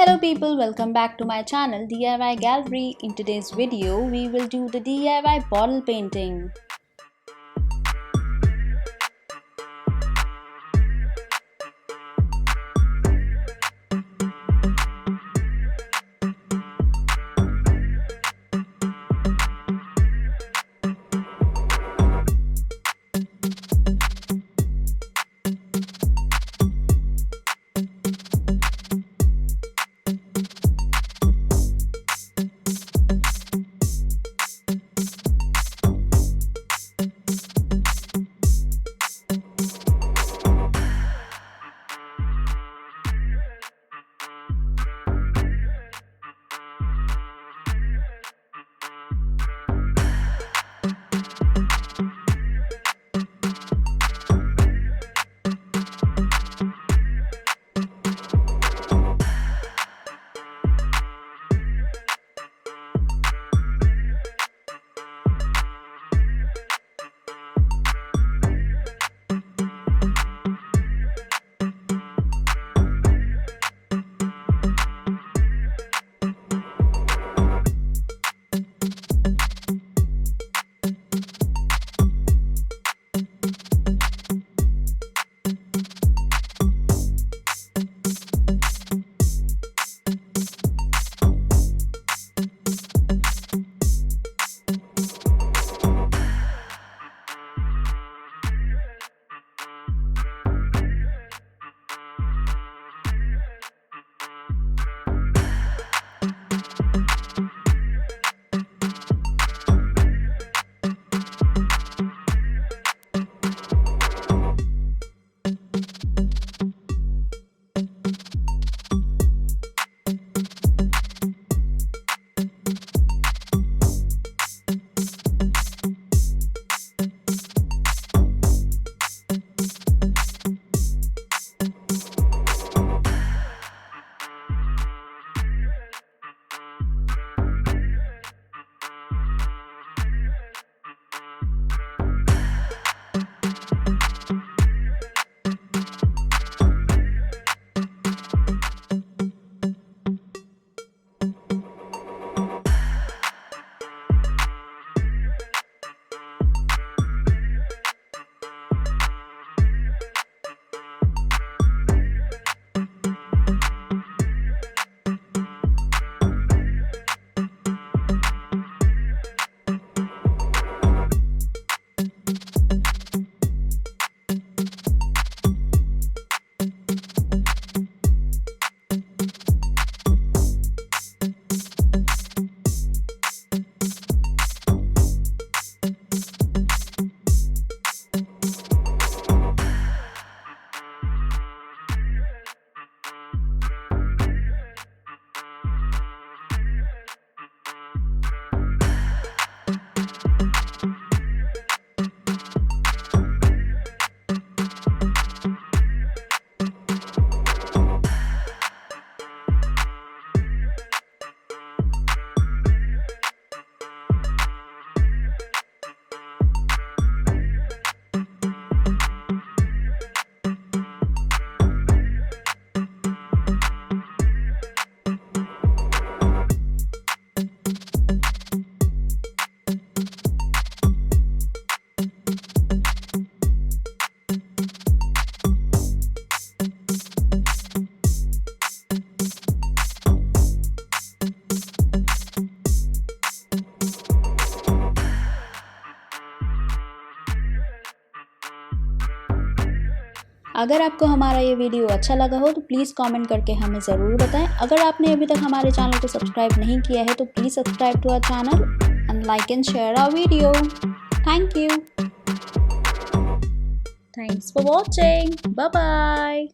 Hello people, welcome back to my channel DIY Gallery. In today's video, we will do the DIY bottle painting. अगर आपको हमारा ये video अच्छा लगा हो तो प्लीज़ कमेंट करके हमें ज़रूर बताएं। अगर आपने अभी तक हमारे चैनल को सब्सक्राइब नहीं किया है तो please subscribe to our channel and like and share our video. Thank you. Thanks for watching. Bye bye.